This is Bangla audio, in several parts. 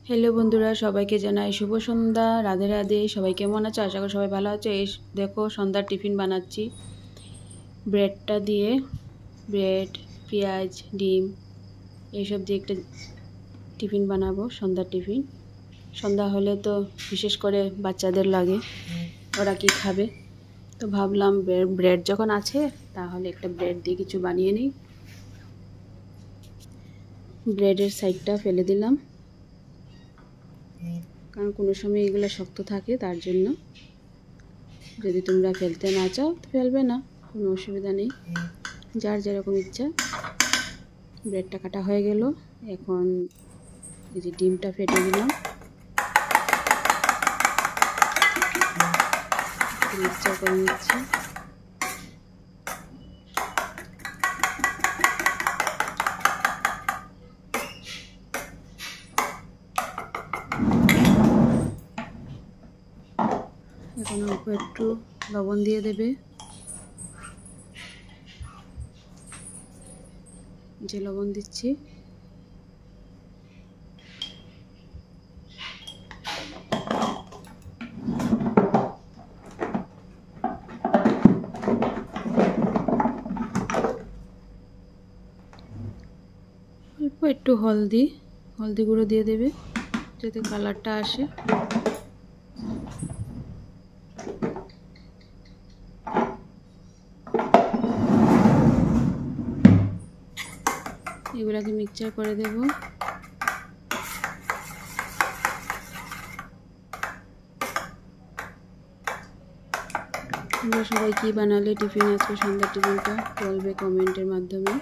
হ্যালো বন্ধুরা, সবাইকে জানাই শুভ সন্ধ্যা। রাধে রাধে। সবাই কেমন আছে? আশা করি সবাই ভালো আছে। এই দেখো সন্ধ্যার টিফিন বানাচ্ছি। ব্রেডটা দিয়ে ব্রেড, পেঁয়াজ, ডিম এইসব দিয়ে একটা টিফিন বানাবো, সন্ধ্যার টিফিন। সন্ধ্যা হলে তো বিশেষ করে বাচ্চাদের লাগে, ওরা কি খাবে। তো ভাবলাম ব্রেড যখন আছে তাহলে একটা ব্রেড দিয়ে কিছু বানিয়ে নিই। ব্রেডের সাইডটা ফেলে দিলাম, কারণ কোনো সময় এগুলো শক্ত থাকে, তার জন্য। যদি তোমরা ফেলতে না চাও তো ফেলবে না, কোনো অসুবিধা নেই, যার যেরকম ইচ্ছা। ব্রেডটা কাটা হয়ে গেল। এখন এই যে ডিমটা ফেটে দিলাম, মিক্সচার করে নিচ্ছি। এখন অল্প একটু লবণ দিয়ে দেবে, যে লবণ দিচ্ছি। অল্প একটু হলদি গুঁড়ো দিয়ে দেবে, যাতে কালারটা আসে। এগুলাকে মিক্সচার করে দেব। তোমরা সবাই কি বানালে টিফিন আজকে, সন্ধ্যার টিফিনটা বলবে কমেন্টের মাধ্যমে।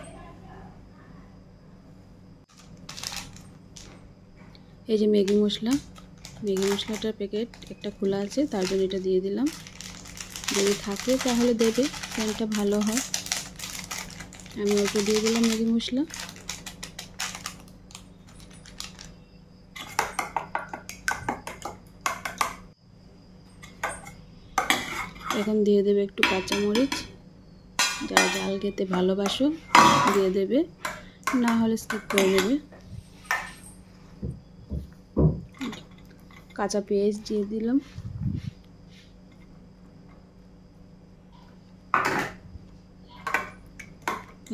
এই যে ম্যাগি মশলাটার প্যাকেট একটা খোলা আছে, তার জন্য এটা দিয়ে দিলাম। যদি থাকে তাহলে দেবে, সেন্টটা ভালো হয়। আমি অল্প দিয়ে দিলাম ম্যাগি মশলা। এখন দিয়ে দেবে একটু কাঁচামরিচ, যারা ঝাল খেতে ভালোবাসো দিয়ে দেবে, না হলে স্কিপ করে নেবে। কাঁচা পেঁয়াজ দিয়ে দিলাম।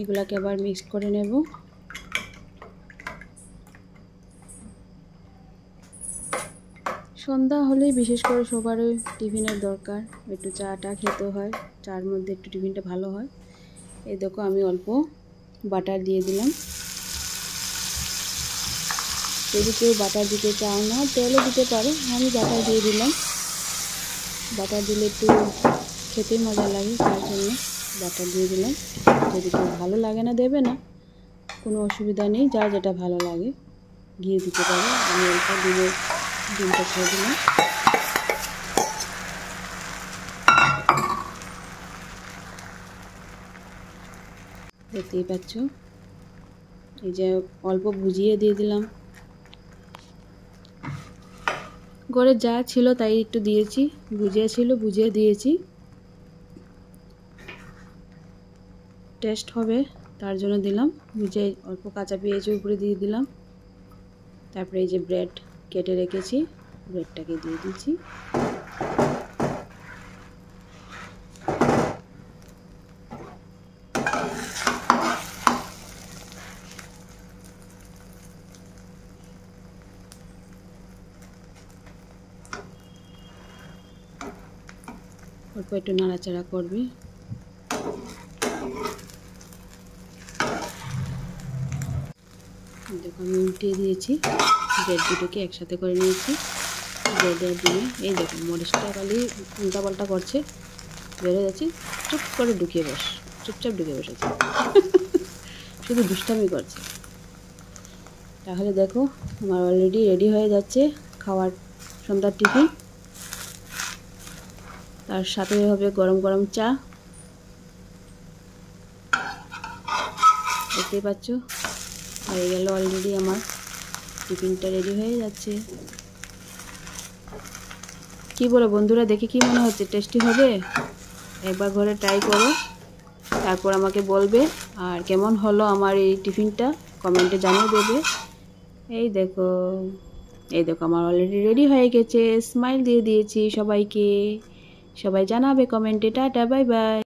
এগুলাকে আবার মিক্স করে নেব। সন্ধ্যা হলেই বিশেষ করে সবারই টিফিনের দরকার, একটু চাটা খেতে হয়, চার মধ্যে একটু টিফিনটা ভালো হয়। এই দেখো আমি অল্প বাটার দিয়ে দিলাম। যদি কেউ বাটার দিতে চাও না, তেলও দিতে পারো, আমি বাটার দিয়ে দিলাম। বাটার দিলে একটু খেতে মজা লাগে, তার জন্য বাটার দিয়ে দিলাম। যদি কেউ ভালো লাগে না, দেবে না, কোনো অসুবিধা নেই, যার যেটা ভালো লাগে ঘি দিতে পারো। আমি অল্প ডিমটা ছেড়ে দিলাম। দেখতেই পাচ্ছ, এই যে অল্প ভুজিয়ে দিয়ে দিলাম। ঘরে যা ছিল তাই একটু দিয়েছি, ভুজিয়া ছিল ভুজিয়া দিয়েছি, টেস্ট হবে তার জন্য দিলাম। ভুজিয়া অল্প কাঁচা পেঁয়াজের উপরে দিয়ে দিলাম। তারপরে এই যে ব্রেড কেটে রেখেছি, ব্রেডটাকে দিয়ে দিচ্ছি। অল্প একটু নাড়াচাড়া করবে। দেখো আমি উল্টিয়ে দিয়েছি, ব্রেড দুটোকে একসাথে করে নিয়েছি। ব্রেডের দিয়ে এই দেখো মরিচটা খালি উল্টা পাল্টা করছে, বেড়ে যাচ্ছে, চুপচাপ ঢুকে বসেছে শুধু দুষ্টামি করছে। তাহলে দেখো আমার অলরেডি রেডি হয়ে যাচ্ছে খাওয়ার সন্ধ্যার টিফিন। তার সাথে হবে গরম গরম চা। দেখতেই পাচ্ছ, হয়ে গেল অলরেডি আমার টিফিনটা রেডি হয়ে যাচ্ছে। কি বলো বন্ধুরা, দেখে কি মনে হচ্ছে? টেস্টি হবে? একবার ঘরে ট্রাই করো, তারপর আমাকে বলবে। আর কেমন হলো আমার এই টিফিনটা কমেন্টে জানিয়ে দেবে। এই দেখো এই দেখো আমার অলরেডি রেডি হয়ে গেছে, স্মাইল দিয়ে দিয়েছি সবাইকে। সবাই জানাবে কমেন্টে। Tata, bye bye.